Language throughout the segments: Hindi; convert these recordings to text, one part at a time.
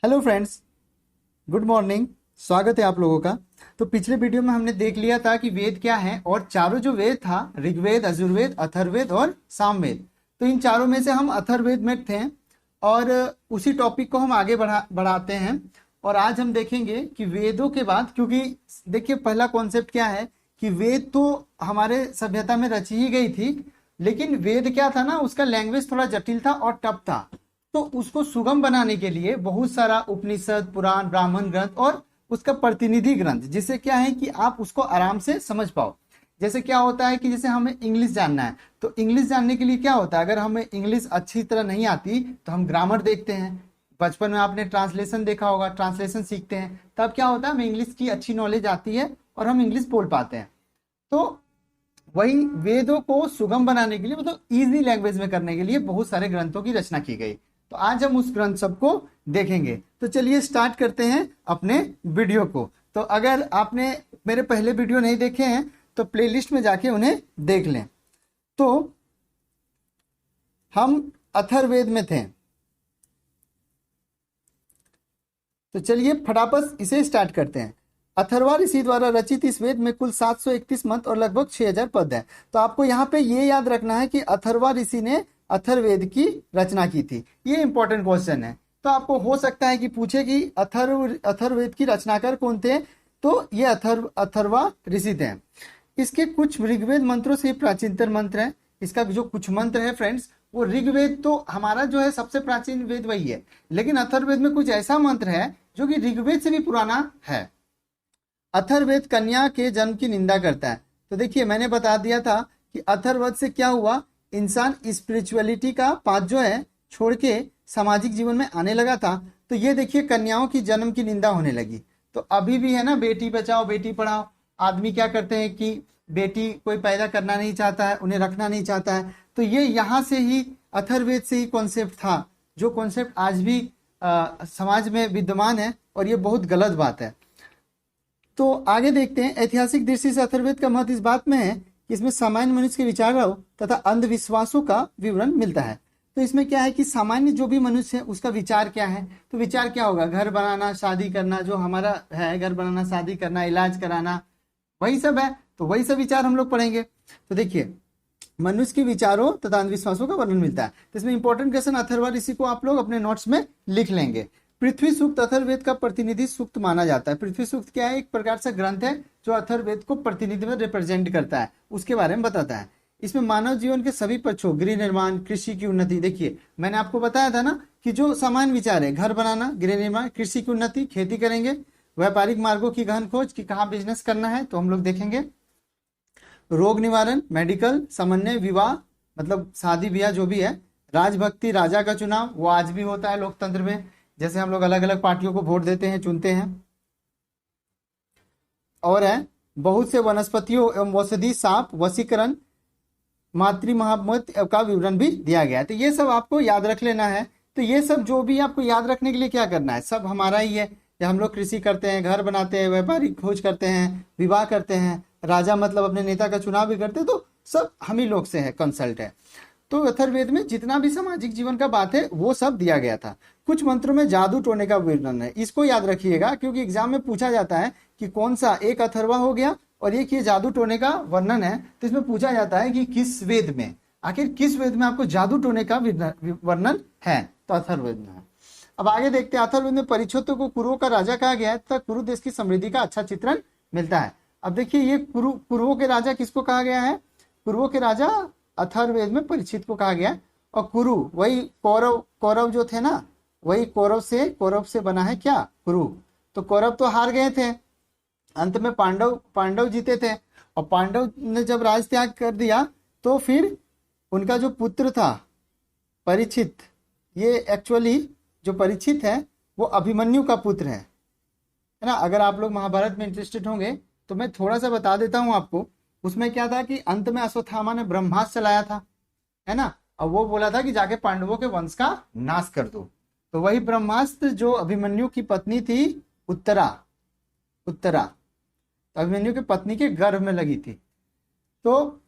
Hello friends, good morning. स्वागत है आप लोगों का। तो पिछले वीडियो में हमने देख लिया था कि वेद क्या है, और चारों जो वेद था, ऋग्वेद, यजुर्वेद, अथर्ववेद और सामवेद। तो इन चारों में से हम अथर्ववेद में थे और उसी टॉपिक को हम आगे बढ़ाते हैं। और आज हम देखेंगे कि वेदों के बाद, क्योंकि देखिए पहला कॉन्सेप्ट क्या है कि वेद तो हमारे सभ्यता में रची ही गई थी, लेकिन वेद क्या था ना, उसका लैंग्वेज थोड़ा जटिल था और टफ था। तो उसको सुगम बनाने के लिए बहुत सारा उपनिषद, पुराण, ब्राह्मण ग्रंथ और उसका प्रतिनिधि ग्रंथ, जिससे क्या है कि आप उसको आराम से समझ पाओ। जैसे क्या होता है कि जैसे हमें इंग्लिश जानना है, तो इंग्लिश जानने के लिए क्या होता है, अगर हमें इंग्लिश अच्छी तरह नहीं आती तो हम ग्रामर देखते हैं। बचपन में आपने ट्रांसलेशन देखा होगा, ट्रांसलेशन सीखते हैं, तब क्या होता है, हमें इंग्लिश की अच्छी नॉलेज आती है और हम इंग्लिश बोल पाते हैं। तो वही वेदों को सुगम बनाने के लिए, मतलब इजी लैंग्वेज में करने के लिए बहुत सारे ग्रंथों की रचना की गई। तो आज हम उस ग्रंथ सबको देखेंगे। तो चलिए स्टार्ट करते हैं अपने वीडियो को। तो अगर आपने मेरे पहले वीडियो नहीं देखे हैं तो प्लेलिस्ट में जाके उन्हें देख लें। तो हम अथर्ववेद में थे, तो चलिए फटाफट इसे स्टार्ट करते हैं। अथर्वा ऋषि द्वारा रचित इस वेद में कुल 731 मंत्र और लगभग 6000 पद हैं। तो आपको यहाँ पे ये याद रखना है कि अथर्वा ऋषि ने अथर्ववेद की रचना की थी। ये इंपॉर्टेंट क्वेश्चन है। तो आपको हो सकता है कि पूछे कि अथर्ववेद की रचनाकार कौन थे, तो ये अथर्वा ऋषि थे। इसके कुछ ऋग्वेद मंत्रों से प्राचीनतर मंत्र है। इसका जो कुछ मंत्र है फ्रेंड्स, वो ऋग्वेद तो हमारा जो है सबसे प्राचीन वेद वही है, लेकिन अथर्ववेद में कुछ ऐसा मंत्र है जो कि ऋग्वेद से भी पुराना है। अथर्ववेद कन्या के जन्म की निंदा करता है। तो देखिए मैंने बता दिया था कि अथर्ववेद से क्या हुआ, इंसान स्पिरिचुअलिटी का पाथ जो है छोड़ के सामाजिक जीवन में आने लगा था। तो ये देखिए कन्याओं की जन्म की निंदा होने लगी। तो अभी भी है ना, बेटी बचाओ बेटी पढ़ाओ। आदमी क्या करते हैं कि बेटी कोई पैदा करना नहीं चाहता है, उन्हें रखना नहीं चाहता है। तो ये यहाँ से ही अथर्ववेद से ही कॉन्सेप्ट था, जो कॉन्सेप्ट आज भी समाज में विद्यमान है, और ये बहुत गलत बात है। तो आगे देखते हैं। ऐतिहासिक दृष्टि से अथर्ववेद का महत्व इस बात में है कि इसमें सामान्य मनुष्य के विचारों तथा अंधविश्वासों का विवरण मिलता है। तो इसमें क्या है कि सामान्य जो भी मनुष्य है उसका विचार क्या है। तो विचार क्या होगा, घर बनाना, शादी करना, जो हमारा है घर बनाना, शादी करना, इलाज कराना, वही सब है। तो वही सब विचार हम लोग पढ़ेंगे। तो देखिए मनुष्य के विचारों तथा अंधविश्वासों का वर्णन मिलता है। तो इसमें इंपॉर्टेंट क्वेश्चन अथर्वा ऋषि को आप लोग अपने नोट्स में लिख लेंगे। पृथ्वी सूक्त अथर्ववेद का प्रतिनिधि सूक्त माना जाता है। पृथ्वी सूक्त क्या है, एक प्रकार से ग्रंथ है जो अथर्ववेद को प्रतिनिधि में रिप्रेजेंट करता है, उसके बारे में बताता है। इसमें मानव जीवन के सभी पक्षों, गृह निर्माण, कृषि की उन्नति, देखिए मैंने आपको बताया था ना कि जो सामान्य विचार है, घर बनाना, गृह निर्माण, कृषि की उन्नति, खेती करेंगे, व्यापारिक मार्गों की गहन खोज कि कहाँ बिजनेस करना है, तो हम लोग देखेंगे। रोग निवारण, मेडिकल, समन्वय, विवाह मतलब शादी ब्याह जो भी है, राजभक्ति, राजा का चुनाव, वो आज भी होता है लोकतंत्र में, जैसे हम लोग अलग अलग पार्टियों को वोट देते हैं, चुनते हैं। और है बहुत से वनस्पतियों एवं औषधि, सांप, वशीकरण, मातृ महामत का विवरण भी दिया गया है। तो ये सब आपको याद रख लेना है। तो ये सब जो भी आपको याद रखने के लिए क्या करना है, सब हमारा ही है। या हम लोग कृषि करते हैं, घर बनाते हैं, व्यापारिक खोज करते हैं, विवाह करते हैं, राजा मतलब अपने नेता का चुनाव भी करते हैं, तो सब हम ही लोग से है, कंसल्ट है। तो अथर्ववेद में जितना भी सामाजिक जीवन का बात है वो सब दिया गया था। कुछ मंत्रों में जादू टोने का वर्णन है, इसको याद रखिएगा क्योंकि एग्जाम में पूछा जाता है कि कौन सा, एक अथर्वा हो गया और एक ये जादू टोने का वर्णन है। तो इसमें पूछा जाता है कि किस वेद में, आखिर किस वेद में आपको जादू टोने का वर्णन है, तो अथर्ववेद में है। अब आगे देखते हैं। अथर्ववेद में परिक्षेत्र को कुरुओं का राजा कहा गया है तथा कुरु देश की समृद्धि का अच्छा चित्रण मिलता है। अब देखिए ये कुरुओं के राजा किसको कहा गया है, कुरुओं के राजा अथर्ववेद में परीक्षित को कहा गया। और कुरु वही कौरव, कौरव जो थे ना, वही कौरव से बना है क्या, कुरु। तो कौरव तो हार गए थे, अंत में पांडव जीते थे। और पांडव ने जब राज त्याग कर दिया तो फिर उनका जो पुत्र था परीक्षित, ये एक्चुअली जो परीक्षित है वो अभिमन्यु का पुत्र है ना। अगर आप लोग महाभारत में इंटरेस्टेड होंगे तो मैं थोड़ा सा बता देता हूं आपको। उसमें क्या था कि अंत में अश्वत्थामा ने ब्रह्मास्त्र चलाया था, है ना, और वो बोला था कि जाके पांडवों के वंश का नाश कर दो। तो वही ब्रह्मास्त्र जो अभिमन्यु की पत्नी थी उत्तरा, तो अभिमन्यु की पत्नी के गर्भ में लगी थी। तो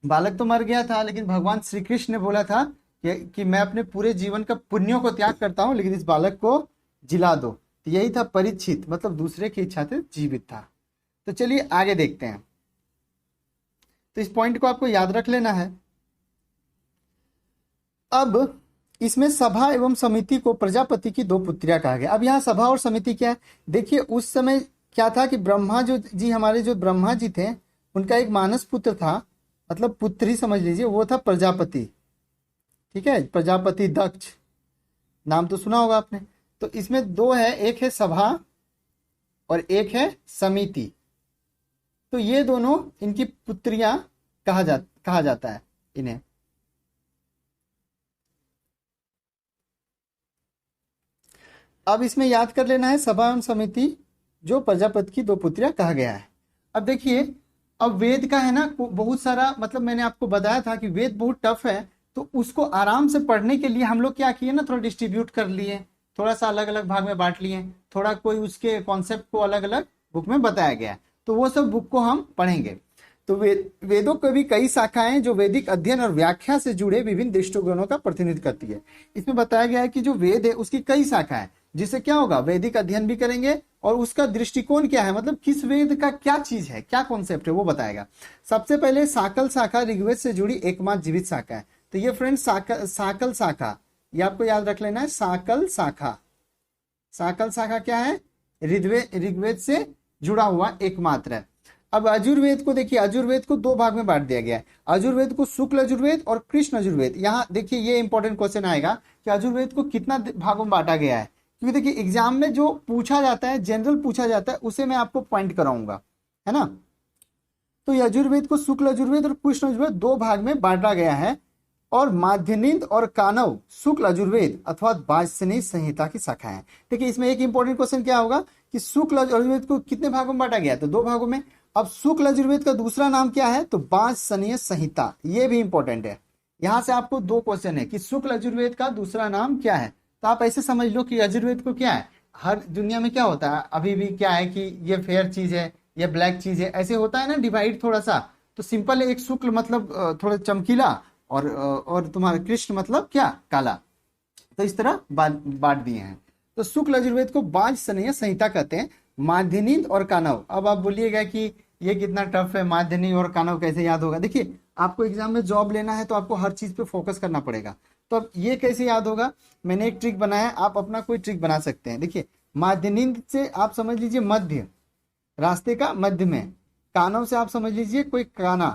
बालक तो मर गया था, लेकिन भगवान श्री कृष्ण ने बोला था कि मैं अपने पूरे जीवन का पुण्यों को त्याग करता हूं, लेकिन इस बालक को जिला दो। तो यही था परीक्षित, मतलब दूसरे की इच्छा से जीवित था। तो चलिए आगे देखते हैं। तो इस पॉइंट को आपको याद रख लेना है। अब इसमें सभा एवं समिति को प्रजापति की दो पुत्रियां कहा गया। अब यहाँ सभा और समिति क्या है, देखिए उस समय क्या था कि ब्रह्मा जो जी, हमारे जो ब्रह्मा जी थे, उनका एक मानस पुत्र था, मतलब पुत्र ही समझ लीजिए, वो था प्रजापति। ठीक है, प्रजापति दक्ष, नाम तो सुना होगा आपने। तो इसमें दो है, एक है सभा और एक है समिति। तो ये दोनों इनकी पुत्रियां कहा जाता है इन्हें। अब इसमें याद कर लेना है सभा एवं समिति जो प्रजापति की दो पुत्रियां कहा गया है। अब देखिए, अब वेद का है ना बहुत सारा, मतलब मैंने आपको बताया था कि वेद बहुत टफ है, तो उसको आराम से पढ़ने के लिए हम लोग क्या किए ना, थोड़ा डिस्ट्रीब्यूट कर लिए, थोड़ा सा अलग अलग भाग में बांट लिए, थोड़ा कोई उसके कॉन्सेप्ट को अलग अलग बुक में बताया गया है, तो वो सब बुक को हम पढ़ेंगे। तो वेदों को भी कई शाखाएं जो वैदिक अध्ययन और व्याख्या से जुड़े विभिन्न दृष्टिकोणों का प्रतिनिधित्व करती है। इसमें बताया गया है कि जो वेद है उसकी कई शाखाएं, जिससे क्या होगा, वैदिक अध्ययन भी करेंगे और उसका दृष्टिकोण क्या है, मतलब किस वेद का क्या चीज है, क्या कॉन्सेप्ट है, वो बताएगा। सबसे पहले साकल शाखा ऋग्वेद से जुड़ी एकमात्र जीवित शाखा है। तो ये फ्रेंड्स साकल शाखा, ये आपको याद रख लेना है, साकल शाखा। साकल शाखा क्या है, ऋग्वेद से जुड़ा हुआ एकमात्र है। अब अजुर्वेद को देखिए, अजुर्वेद को दो भाग में बांट दिया गया है। अजुर्वेद को शुक्ल अजुर्वेद और कृष्ण अजुर्वेद। यहाँ देखिए ये इंपॉर्टेंट क्वेश्चन आएगा कि अजुर्वेद को कितना भागों में बांटा गया है, क्योंकि देखिए एग्जाम में जो पूछा जाता है, जनरल पूछा जाता है, उसे मैं आपको पॉइंट कराऊंगा, है ना। तो यजुर्वेद को शुक्ल यजुर्वेद और कृष्ण यजुर्वेद दो भाग में बांटा गया है। और माध्यनिंद और कानव शुक्ल यजुर्वेद अथवा वाजसनेयी संहिता की शाखा है। देखिए इसमें एक इंपॉर्टेंट क्वेश्चन क्या होगा कि शुक्ल यजुर्वेद को कितने भागों में बांटा गया, तो दो भागों में। अब शुक्ल यजुर्वेद का दूसरा नाम क्या है, तो वाजसनेयी संहिता, ये भी इंपॉर्टेंट है। यहां से आपको दो क्वेश्चन है कि शुक्ल यजुर्वेद का दूसरा नाम क्या है। तो आप ऐसे समझ लो कि यजुर्वेद को क्या है, हर दुनिया में क्या होता है अभी भी, क्या है कि ये फेयर चीज है, ये ब्लैक चीज है, ऐसे होता है ना डिवाइड थोड़ा सा। तो सिंपल है, एक शुक्ल मतलब थोड़ा चमकीला, और तुम्हारा कृष्ण मतलब क्या, काला। तो इस तरह बांट दिए हैं। तो शुक्ल यजुर्वेद को वाजसनेयी संहिता कहते हैं। माध्यनिंद और कानव, अब आप बोलिएगा कि ये कितना टफ है, माध्यनिंद और कानव कैसे याद होगा। देखिए आपको एग्जाम में जॉब लेना है तो आपको हर चीज पे फोकस करना पड़ेगा। तो अब ये कैसे याद होगा, मैंने एक ट्रिक बनाया, आप अपना कोई ट्रिक बना सकते हैं। देखिए माध्यनिंद से आप समझ लीजिए मध्य, रास्ते का मध्य में। कानव से आप समझ लीजिए कोई काना,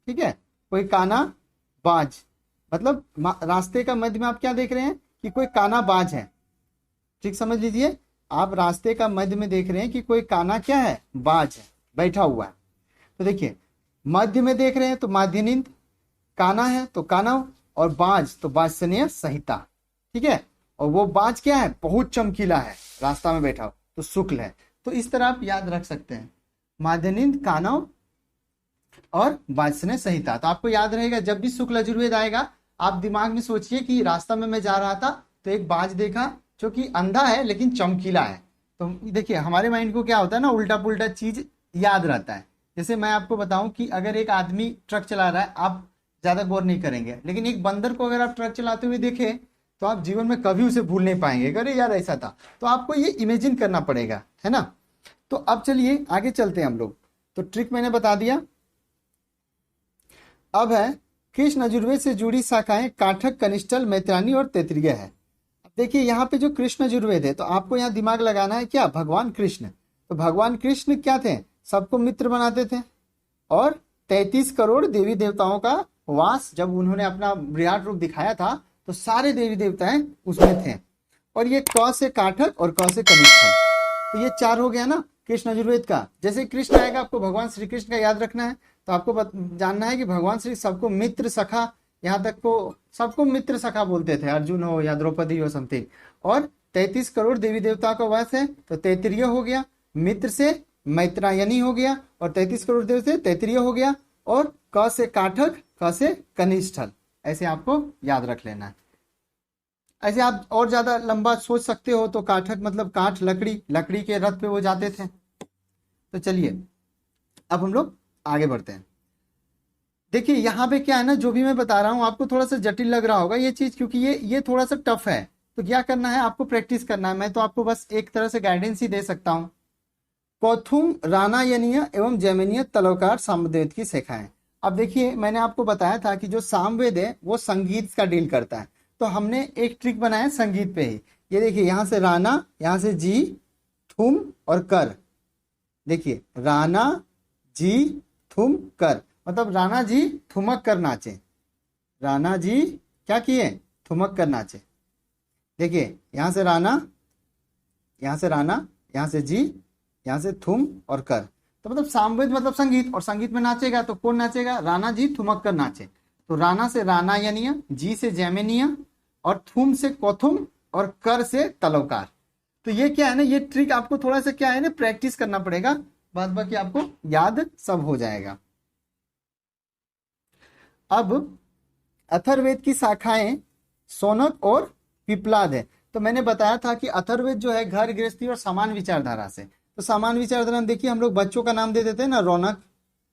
ठीक है, कोई काना बाज, मतलब रास्ते का मध्य में आप क्या देख रहे हैं कि कोई काना बाज है। ठीक समझ लीजिए, आप रास्ते का मध्य में देख रहे हैं कि कोई काना क्या है, बाज है, बैठा हुआ है। तो देखिए मध्य में देख रहे हैं तो माध्यनिंद, काना है तो कानव, और बाज तो वाजसनेयी संहिता। ठीक है, और वो बाज क्या है, बहुत चमकीला है, रास्ता में बैठा हो तो शुक्ल है। तो इस तरह आप याद रख सकते हैं, माध्यनिंद, कानव और वाजसनेयी संहिता। तो आपको याद रहेगा, जब भी शुक्ल यजुर्वेद आएगा आप दिमाग में सोचिए कि रास्ता में मैं जा रहा था तो एक बाज देखा जो कि अंधा है लेकिन चमकीला है। तो देखिए हमारे माइंड को क्या होता है ना, उल्टा पुल्टा चीज याद रहता है। जैसे मैं आपको बताऊं कि अगर एक आदमी ट्रक चला रहा है, आप ज्यादा गौर नहीं करेंगे, लेकिन एक बंदर को अगर आप ट्रक चलाते हुए देखे तो आप जीवन में कभी उसे भूल नहीं पाएंगे, अरे यार ऐसा था। तो आपको ये इमेजिन करना पड़ेगा, है ना। तो अब चलिए आगे चलते हैं हम लोग। तो ट्रिक मैंने बता दिया। अब है कृष्ण यजुर्वेद से जुड़ी शाखाएं काठक, कनिष्ठल, मैत्रानी और तैत्तिरीय है। देखिए यहाँ पे जो कृष्ण यजुर्वेद है, तो आपको यहाँ दिमाग लगाना है क्या, भगवान कृष्ण। तो भगवान कृष्ण क्या थे, सबको मित्र बनाते थे, और 33 करोड़ देवी देवताओं का वास, जब उन्होंने अपना विराट रूप दिखाया था तो सारे देवी देवताएं उसमें थे। और ये क से काठक और क से कनिष्ठल, तो ये चार हो गया ना कृष्ण यजुर्वेद का। जैसे कृष्ण आएगा आपको भगवान श्री कृष्ण का याद रखना है। तो आपको जानना है कि भगवान श्री सबको मित्र सखा, यहाँ तक को सबको मित्र सखा बोलते थे, अर्जुन हो या द्रौपदी हो समथिंग। और 33 करोड़ देवी देवताओं का वास है, तो तैत्तिरीय हो गया, मित्र से मैत्रायनी हो गया, और 33 करोड़ देव से तैत्तिरीय हो गया, और क से काठक, क से कनिष्ठल। ऐसे आपको याद रख लेना है। ऐसे आप और ज्यादा लंबा सोच सकते हो, तो काठक मतलब काठ, लकड़ी, लकड़ी के रथ पे वो जाते थे। तो चलिए अब हम लोग आगे बढ़ते हैं। देखिए यहाँ पे क्या है ना, जो भी मैं बता रहा हूँ आपको थोड़ा सा जटिल लग रहा होगा ये चीज, क्योंकि ये थोड़ा सा टफ है। तो क्या करना है, आपको प्रैक्टिस करना है। मैं तो आपको बस एक तरह से गाइडेंस ही दे सकता हूँ। कौथुम रानायनीय एवं जैमिनीय तलवकार सामवेद की शाखाएं। अब देखिए, मैंने आपको बताया था कि जो सामवेद है वो संगीत का डील करता है, तो हमने एक ट्रिक बनाया संगीत पे ही। ये देखिए, यहाँ से राना, यहाँ से जी, थुम और कर। देखिए, राना जी थुम कर, मतलब राणा जी ठुमक कर नाचे। राणा जी क्या किए, ठुमक कर नाचे। देखिए, यहाँ से राना, यहाँ से राना, यहाँ से जी, यहाँ से थुम और कर। तो मतलब सामवेद मतलब संगीत, और संगीत में नाचेगा तो कौन नाचेगा, राणा जी ठुमक कर नाचे। तो राणा से रानायनीय, जी से जैमिनीय, और थुम से कौथुम, और कर से तलवकार। तो ये क्या है ना, ये ट्रिक आपको थोड़ा सा क्या है ना प्रैक्टिस करना पड़ेगा, बाद बाकी आपको याद सब हो जाएगा। अब अथर्ववेद की शाखाएं शौनक और पिप्लाद है। तो मैंने बताया था कि अथर्ववेद जो है घर गृहस्थी और समान विचारधारा से। तो समान विचारधारा में देखिए, हम लोग बच्चों का नाम दे देते हैं ना, रौनक,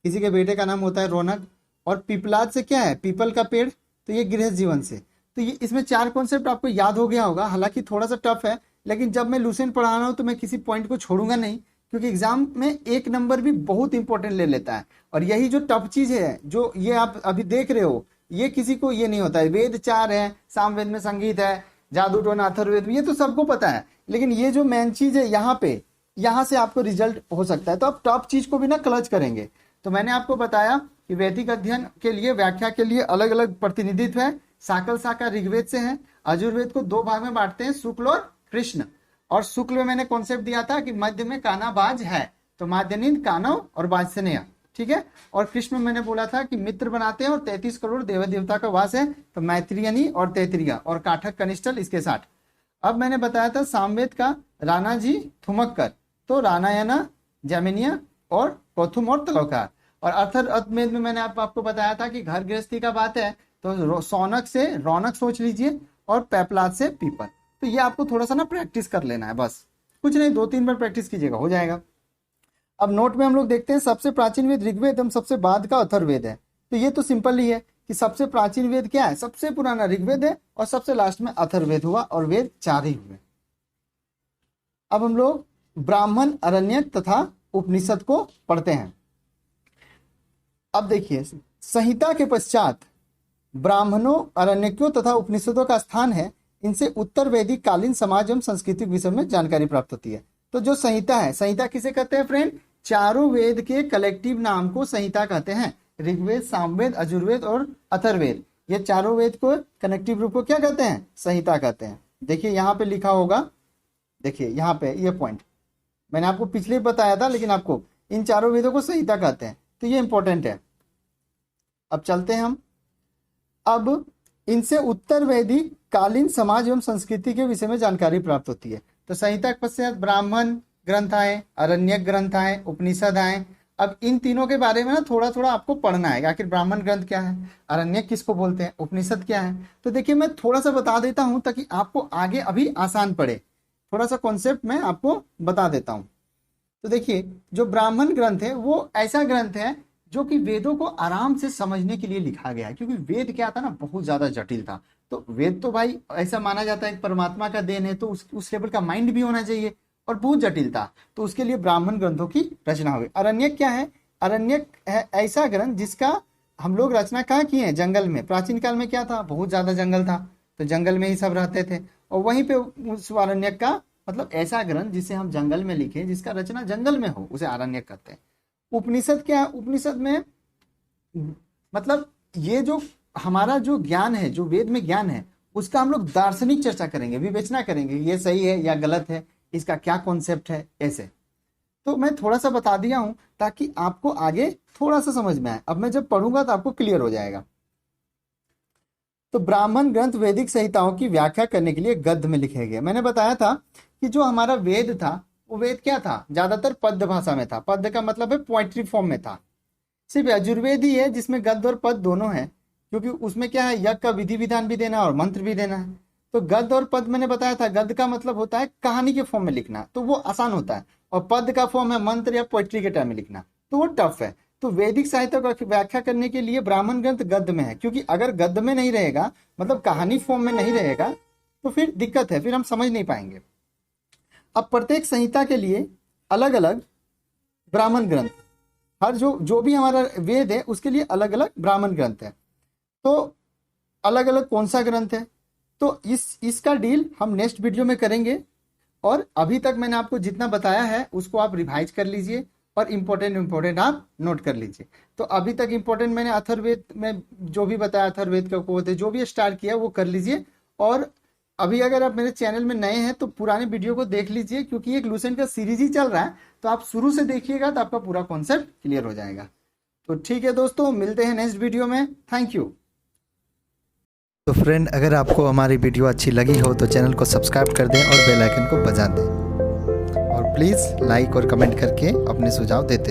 किसी के बेटे का नाम होता है रौनक। और पिपलाद से क्या है, पीपल का पेड़, तो ये गृहस्थ जीवन से। तो ये इसमें 4 कॉन्सेप्ट आपको याद हो गया होगा। हालांकि थोड़ा सा टफ है, लेकिन जब मैं लुसेंट पढ़ा रहा हूँ तो मैं किसी पॉइंट को छोड़ूंगा नहीं, क्योंकि एग्जाम में 1 नंबर भी बहुत इंपॉर्टेंट ले लेता है। और यही जो टफ चीज है, जो ये आप अभी देख रहे हो, ये किसी को ये नहीं होता है। वेद 4 है, सामवेद में संगीत है, जादू टोना अथर्ववेद, ये तो सबको पता है। लेकिन ये जो मेन चीज है यहाँ पे, यहाँ से आपको रिजल्ट हो सकता है। तो आप टॉप चीज को भी ना क्लच करेंगे। तो मैंने आपको बताया कि वैदिक अध्ययन के लिए, व्याख्या के लिए अलग अलग प्रतिनिधित्व है। साकल शाखा ऋग्वेद से है। अजुर्वेद को 2 भाग में बांटते हैं, शुक्ल और कृष्ण। और शुक्ल में मैंने कॉन्सेप्ट दिया था कि मध्य में काना बाज है, तो माध्यनिंद, कानव और बाजसनेय, ठीक है। और कृष्ण में मैंने बोला था कि मित्र बनाते हैं और 33 करोड़ देव देवता का वास है, तो मैत्रियनी और तैतरिया और काठक कनिष्ठल इसके 60। अब मैंने बताया था सामवेद का राणा जी थुमक्कर, तो रानायना, जैमिनिया और कौथुम और तलवकार। और अथर्ववेद में मैंने आपको बताया था कि घर गृहस्थी का बात है, तो सौनक से रौनक सोच लीजिए, और पेपलाद से पीपल। तो ये आपको थोड़ा सा ना प्रैक्टिस कर लेना है, बस कुछ नहीं, 2-3 बार प्रैक्टिस कीजिएगा, हो जाएगा। अब नोट में हम लोग देखते हैं, सबसे प्राचीन वेद ऋग्वेद एवं सबसे बाद का अथर्ववेद है। तो ये तो सिंपल ही है कि सबसे प्राचीन वेद क्या है, सबसे पुराना ऋग्वेद है, और सबसे लास्ट में अथर्ववेद हुआ, और वेद 4 ही हुए। अब हम लोग ब्राह्मण, अरण्यक तथा उपनिषद को पढ़ते हैं। अब देखिए, संहिता के पश्चात ब्राह्मणों, अरण्यकों तथा उपनिषदों का स्थान है। इनसे उत्तर वैदिक कालीन समाज एवं सांस्कृतिक विषय में जानकारी प्राप्त होती है। तो जो संहिता है, संहिता किसे कहते हैं फ्रेंड, चारों वेद के कलेक्टिव नाम को संहिता कहते हैं। ऋग्वेद, सामवेद, अजुर्वेद और अथर्ववेद, ये चारों वेद को कनेक्टिव रूप को क्या कहते हैं, संहिता कहते हैं। देखिए यहाँ पे लिखा होगा, देखिए यहाँ पे ये पॉइंट मैंने आपको पिछले बताया था, लेकिन आपको इन चारों वेदों को संहिता कहते हैं, तो ये इंपॉर्टेंट है। अब चलते हैं हम। अब इनसे उत्तर वैदिक कालीन समाज एवं संस्कृति के विषय में जानकारी प्राप्त होती है। तो संहिता के पश्चात ब्राह्मण ग्रंथ आए, अरण्यक ग्रंथ आए, उपनिषद आए। अब इन तीनों के बारे में ना थोड़ा थोड़ा आपको पढ़ना है, आखिर ब्राह्मण ग्रंथ क्या है, अरण्यक किसको बोलते हैं, उपनिषद क्या है। तो देखिए, मैं थोड़ा सा बता देता हूं ताकि आपको आगे अभी आसान पड़े। थोड़ा सा कॉन्सेप्ट मैं आपको बता देता हूं। तो देखिए, जो ब्राह्मण ग्रंथ है वो ऐसा ग्रंथ है जो कि वेदों को आराम से समझने के लिए लिखा गया है। क्योंकि वेद क्या था ना, बहुत ज्यादा जटिल था। तो वेद तो भाई ऐसा माना जाता है परमात्मा का देन है, तो उस लेवल का माइंड भी होना चाहिए, और बहुत जटिल था। तो उसके लिए ब्राह्मण ग्रंथों की रचना हुई। अरण्यक क्या है, अरण्यक है ऐसा ग्रंथ जिसका हम लोग रचना कहाँ किए हैं, जंगल में। प्राचीन काल में क्या था, बहुत ज्यादा जंगल था, तो जंगल में ही सब रहते थे, और वहीं पे उस अरण्यक का मतलब ऐसा ग्रंथ जिसे हम जंगल में लिखे, जिसका रचना जंगल में हो, उसे अरण्यक कहते हैं। उपनिषद क्या है, उपनिषद में मतलब ये जो हमारा जो ज्ञान है, जो वेद में ज्ञान है, उसका हम लोग दार्शनिक चर्चा करेंगे, विवेचना करेंगे, ये सही है या गलत है, इसका क्या कॉन्सेप्ट है, ऐसे। तो मैं थोड़ा सा बता दिया हूं ताकि आपको आगे थोड़ा सा समझ में आए। अब मैं जब पढ़ूंगा तो आपको क्लियर हो जाएगा। तो ब्राह्मण ग्रंथ वैदिक संहिताओं की व्याख्या करने के लिए गद्य में लिखे गए। मैंने बताया था कि जो हमारा वेद था, वो वेद क्या था, ज्यादातर पद्य भाषा में था। पद्य का मतलब है पोएट्री फॉर्म में था। सिर्फ यजुर्वेद ही है जिसमें गद्य और पद दोनों है, क्योंकि उसमें क्या है, यज्ञ का विधि विधान भी देना और मंत्र भी देना है। तो गद्य और पद मैंने बताया था, गद्य का मतलब होता है कहानी के फॉर्म में लिखना, तो वो आसान होता है, और पद का फॉर्म है मंत्र या पोएट्री के टाइम में लिखना, तो वो टफ है। तो वैदिक साहित्य का व्याख्या करने के लिए ब्राह्मण ग्रंथ गद्य में है, क्योंकि अगर गद्य में नहीं रहेगा, मतलब कहानी फॉर्म में नहीं रहेगा, तो फिर दिक्कत है, फिर हम समझ नहीं पाएंगे। अब प्रत्येक संहिता के लिए अलग अलग ब्राह्मण ग्रंथ, हर जो भी हमारा वेद है उसके लिए अलग अलग ब्राह्मण ग्रंथ है। तो अलग अलग कौन सा ग्रंथ है, तो इसका डील हम नेक्स्ट वीडियो में करेंगे। और अभी तक मैंने आपको जितना बताया है उसको आप रिवाइज कर लीजिए और इम्पोर्टेंट आप नोट कर लीजिए। तो अभी तक इम्पोर्टेंट मैंने अथर्ववेद में जो भी बताया, अथर्ववेद का कोड है, जो भी स्टार्ट किया वो कर लीजिए। और अभी अगर आप मेरे चैनल में नए हैं तो पुराने वीडियो को देख लीजिए, क्योंकि एक लूसेंट का सीरीज ही चल रहा है, तो आप शुरू से देखिएगा तो आपका पूरा कॉन्सेप्ट क्लियर हो जाएगा। तो ठीक है दोस्तों, मिलते हैं नेक्स्ट वीडियो में। Thank you. तो फ्रेंड, अगर आपको हमारी वीडियो अच्छी लगी हो तो चैनल को सब्सक्राइब कर दें और बेल आइकन को बजा दें, और प्लीज़ लाइक और कमेंट करके अपने सुझाव देते